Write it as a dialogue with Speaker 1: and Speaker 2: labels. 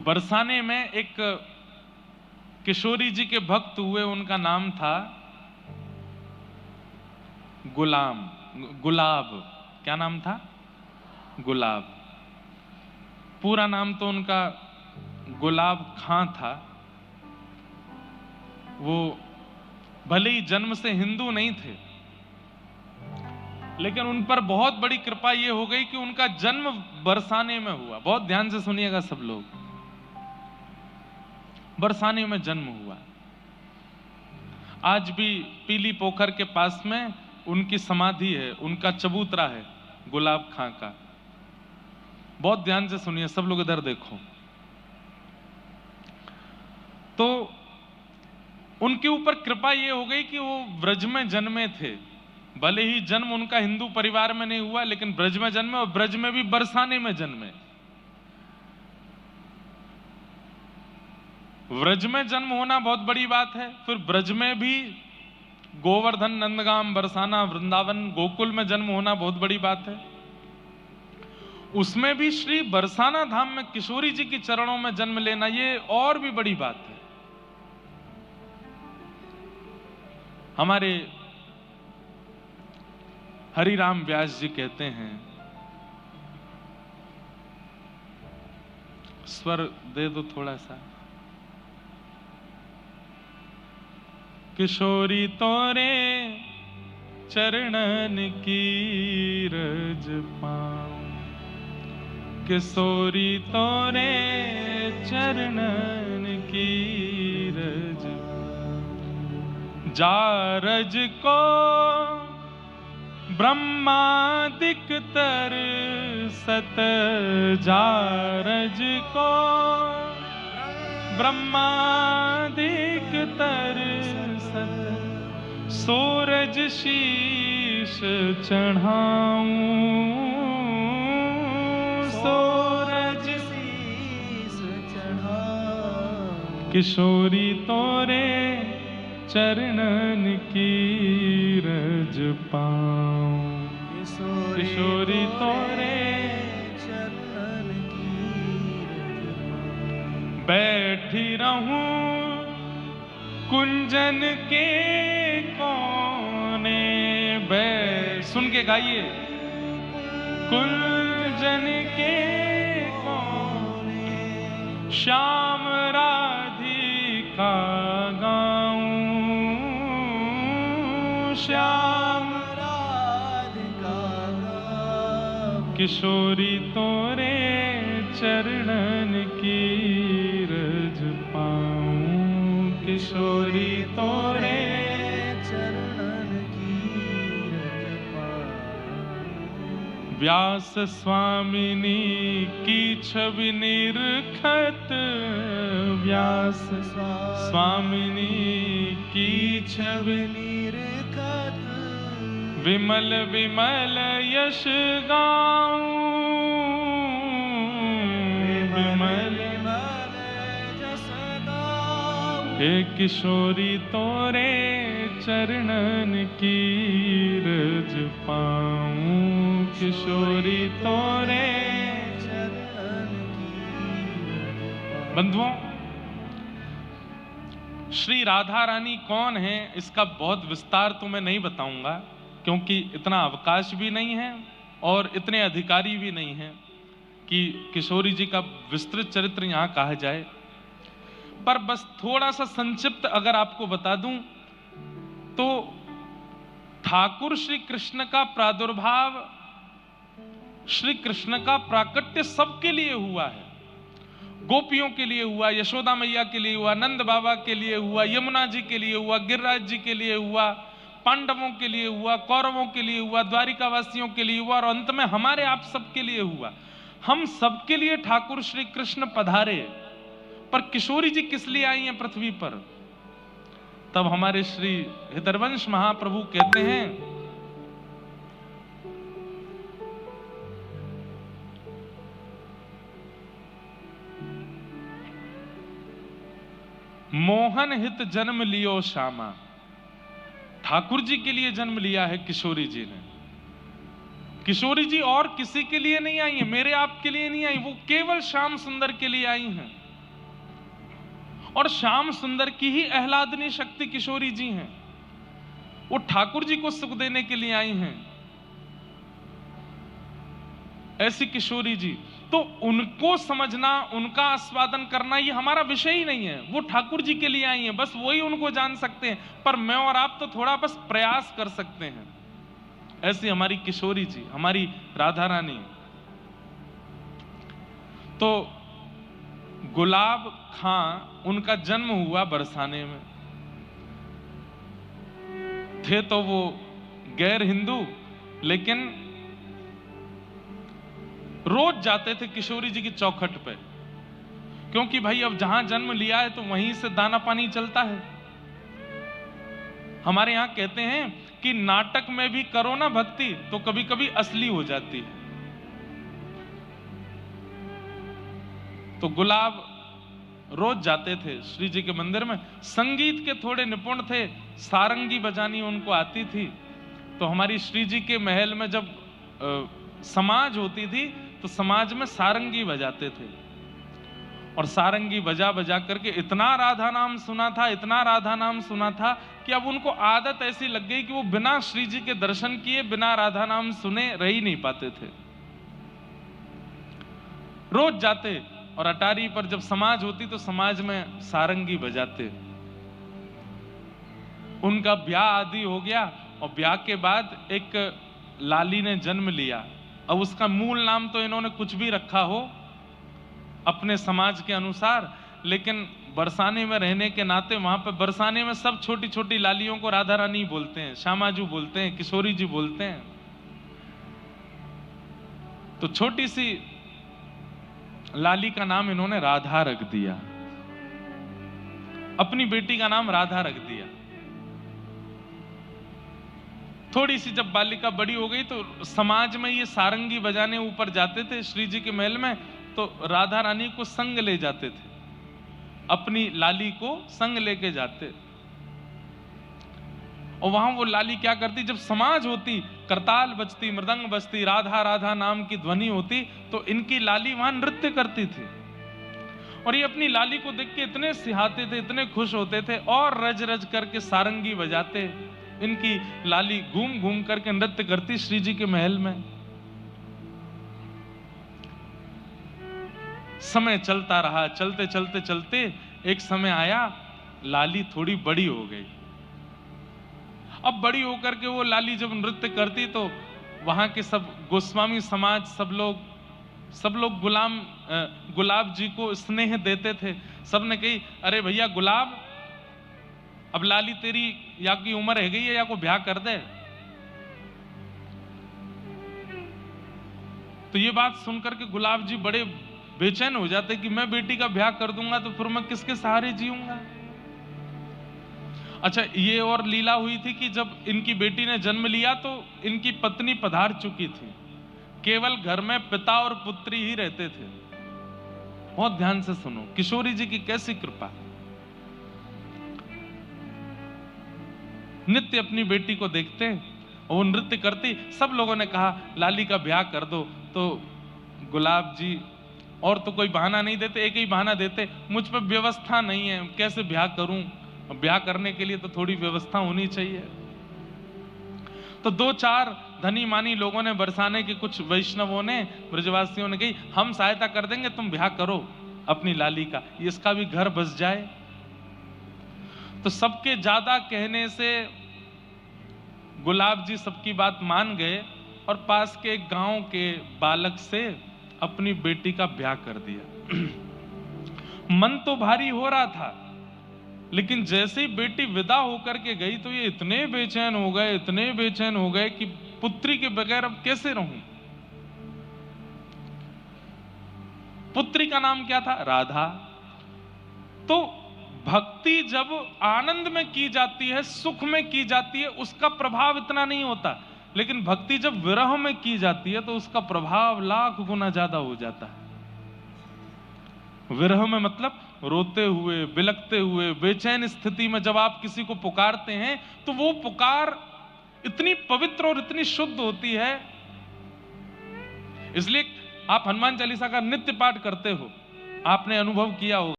Speaker 1: बरसाने में एक किशोरी जी के भक्त हुए, उनका नाम था गुलाब। क्या नाम था? गुलाब। पूरा नाम तो उनका गुलाब खां था। वो भले ही जन्म से हिंदू नहीं थे, लेकिन उन पर बहुत बड़ी कृपा ये हो गई कि उनका जन्म बरसाने में हुआ। बहुत ध्यान से सुनिएगा सब लोग, बरसाने में जन्म हुआ। आज भी पीली पोखर के पास में उनकी समाधि है, उनका चबूतरा है गुलाब खां का। बहुत ध्यान से सुनिए सब लोग, इधर देखो। तो उनके ऊपर कृपा ये हो गई कि वो ब्रज में जन्मे थे। भले ही जन्म उनका हिंदू परिवार में नहीं हुआ, लेकिन ब्रज में जन्मे, और ब्रज में भी बरसाने में जन्मे। ब्रज में जन्म होना बहुत बड़ी बात है। फिर ब्रज में भी गोवर्धन, नंदगाम, बरसाना, वृंदावन, गोकुल में जन्म होना बहुत बड़ी बात है। उसमें भी श्री बरसाना धाम में किशोरी जी के चरणों में जन्म लेना, ये और भी बड़ी बात है। हमारे हरिराम व्यास जी कहते हैं, स्वर दे दो थोड़ा सा। किशोरी तोरे चरणन की रज पाऊं, किशोरी तोरे चरणन की रज, जारज को ब्रह्मादिक तर सत, जारज को ब्रह्मादिक तर सत, सूरज शीश चढ़ाऊं, सूरज शीश चढ़ाऊं, किशोरी तोरे चरणन की रज पाऊं, किशोरी तोरे चरणन की रज पाऊं, बैठी रहूं कुंजन के कोने, सुन के गाइए, कुंजन के कोने श्याम राधिका गाऊं, श्याम राधिका गाऊं, किशोरी तोरे चरणन की रज पाऊं, किशोरी तोरे चरणन की रज पाऊं। व्यास स्वामिनी की छवि निरखत, व्यास स्वामिनी की छवि निरखत, विमल विमल यश गाऊं, विमल विमल यश गाऊं, हे किशोरी तोरे चरणन की रज पाऊं, किशोरी तोरे चरणन की रज। बंधुओं, श्री राधा रानी कौन है, इसका बहुत विस्तार तो मैं नहीं बताऊंगा, क्योंकि इतना अवकाश भी नहीं है और इतने अधिकारी भी नहीं है कि किशोरी जी का विस्तृत चरित्र यहां कहा जाए। पर बस थोड़ा सा संक्षिप्त अगर आपको बता दूं तो ठाकुर श्री कृष्ण का प्रादुर्भाव, श्री कृष्ण का प्राकट्य सबके लिए हुआ है। गोपियों के लिए हुआ, यशोदा मैया के लिए हुआ, नंद बाबा के लिए हुआ, यमुना जी के लिए हुआ, गिरिराज जी के लिए हुआ, पांडवों के लिए हुआ, कौरवों के लिए हुआ, द्वारिका वासियों के लिए हुआ, और अंत में हमारे आप सबके लिए हुआ। हम सबके लिए ठाकुर श्री कृष्ण पधारे। पर किशोरी जी किस लिए आई हैं पृथ्वी पर? तब हमारे श्री हितरवंश महाप्रभु कहते हैं, मोहन हित जन्म लियो श्यामा। ठाकुर जी के लिए जन्म लिया है किशोरी जी ने। किशोरी जी और किसी के लिए नहीं आई है, मेरे आपके लिए नहीं आई, वो केवल श्याम सुंदर के लिए आई हैं। और श्याम सुंदर की ही आह्लादनी शक्ति किशोरी जी हैं। वो ठाकुर जी को सुख देने के लिए आई हैं, ऐसी किशोरी जी। तो उनको समझना, उनका आस्वादन करना ये हमारा विषय ही नहीं है। वो ठाकुर जी के लिए आई हैं, बस वही उनको जान सकते हैं। पर मैं और आप तो थोड़ा बस प्रयास कर सकते हैं। ऐसी हमारी किशोरी जी, हमारी राधा रानी। तो गुलाब खां, उनका जन्म हुआ बरसाने में। थे तो वो गैर हिंदू, लेकिन रोज जाते थे किशोरी जी की चौखट पे, क्योंकि भाई अब जहां जन्म लिया है तो वहीं से दाना पानी चलता है। हमारे यहां कहते हैं कि नाटक में भी करो ना भक्ति तो कभी कभी असली हो जाती है। तो गुलाब रोज जाते थे श्री जी के मंदिर में। संगीत के थोड़े निपुण थे, सारंगी बजानी उनको आती थी। तो हमारी श्री जी के महल में जब समाज होती थी तो समाज में सारंगी बजाते थे, और सारंगी बजा बजा करके इतना राधा नाम सुना था, इतना राधा नाम सुना था कि अब उनको आदत ऐसी लग गई कि वो बिना श्री जी के दर्शन किए, बिना राधा नाम सुने रह ही नहीं पाते थे। रोज जाते, और अटारी पर जब समाज होती तो समाज में सारंगी बजाते। उनका ब्याह आदि हो गया, और ब्याह के बाद एक लाली ने जन्म लिया। अब उसका मूल नाम तो इन्होंने कुछ भी रखा हो अपने समाज के अनुसार, लेकिन बरसाने में रहने के नाते वहां पे बरसाने में सब छोटी छोटी लालियों को राधा रानी बोलते हैं, श्यामाजू बोलते हैं, किशोरी जी बोलते हैं। तो छोटी सी लाली का नाम इन्होंने राधा रख दिया, अपनी बेटी का नाम राधा रख दिया। थोड़ी सी जब बालिका बड़ी हो गई तो समाज में ये सारंगी बजाने ऊपर जाते थे श्री जी के महल में, तो राधा रानी को संग ले जाते थे, अपनी लाली को संग लेके जाते। और वहां वो लाली क्या करती, जब समाज होती, करताल बजती, मृदंग बजती, राधा राधा नाम की ध्वनि होती, तो इनकी लाली वहां नृत्य करती थी। और ये अपनी लाली को देख के इतने सिहाते थे, इतने खुश होते थे, और रज रज करके सारंगी बजाते। इनकी लाली घूम घूम करके नृत्य करती श्री जी के महल में। समय चलता रहा, चलते चलते चलते एक समय आया, लाली थोड़ी बड़ी हो गई। अब बड़ी होकर के वो लाली जब नृत्य करती तो वहां के सब गोस्वामी समाज, सब लोग गुलाब जी को स्नेह देते थे। सबने कही, अरे भैया गुलाब, अब लाली तेरी या की उम्र रह गई है, या को ब्याह कर दे। तो ये बात सुनकर के गुलाब जी बड़े बेचैन हो जाते कि मैं बेटी का ब्याह कर दूंगा तो फिर मैं किसके सहारे जीऊंगा। अच्छा, ये और लीला हुई थी कि जब इनकी बेटी ने जन्म लिया तो इनकी पत्नी पधार चुकी थी, केवल घर में पिता और पुत्री ही रहते थे। बहुत ध्यान से सुनो, किशोरी जी की कैसी कृपा। नित्य अपनी बेटी को देखते और वो नृत्य करती। सब लोगों ने कहा लाली का ब्याह कर दो, तो गुलाब जी और तो कोई बहाना नहीं देते, एक ही बहाना देते, मुझ पर व्यवस्था नहीं है, कैसे ब्याह करूं। ब्याह करने के लिए तो थोड़ी व्यवस्था होनी चाहिए। तो दो चार धनी मानी लोगों ने, बरसाने के कुछ वैष्णवों ने, ब्रजवासियों ने कही, हम सहायता कर देंगे, तुम ब्याह करो अपनी लाली का, इसका भी घर बस जाए। तो सबके ज्यादा कहने से गुलाब जी सबकी बात मान गए और पास के एक गांव के बालक से अपनी बेटी का ब्याह कर दिया। मन तो भारी हो रहा था, लेकिन जैसे ही बेटी विदा होकर के गई तो ये इतने बेचैन हो गए, इतने बेचैन हो गए कि पुत्री के बगैर अब कैसे रहूं। पुत्री का नाम क्या था? राधा। तो भक्ति जब आनंद में की जाती है, सुख में की जाती है, उसका प्रभाव इतना नहीं होता, लेकिन भक्ति जब विरह में की जाती है तो उसका प्रभाव लाख गुना ज्यादा हो जाता है। विरह में मतलब रोते हुए, बिलखते हुए, बेचैन स्थिति में जब आप किसी को पुकारते हैं तो वो पुकार इतनी पवित्र और इतनी शुद्ध होती है। इसलिए आप हनुमान चालीसा का नित्य पाठ करते हो, आपने अनुभव किया होगा।